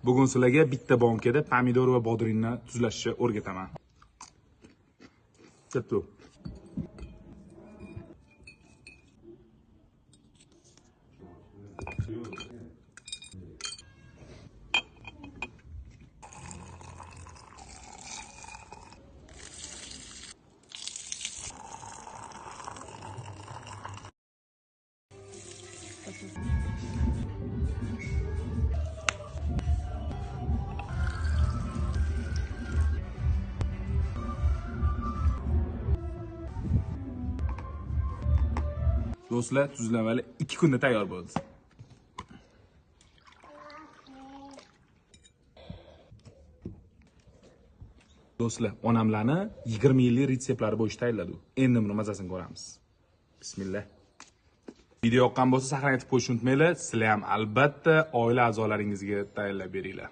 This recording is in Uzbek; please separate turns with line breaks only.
Bugun sizlarga bitta bankada pomidor va bodringni tuzlashni o'rgataman. Ketdi. Do'stlar, tuzlamali 2 kunda tayyor bo'ldi. Do'stlar, onamlarni 20 yillik retseptlari bo'yicha tayyorladi. Endi buni mazasini ko'ramiz. Bismillah. Video yoqqan bo'lsa, saqlanib qo'yishni unutmanglar. Sizlar ham albatta oila a'zolaringizga tayyorlab beringlar.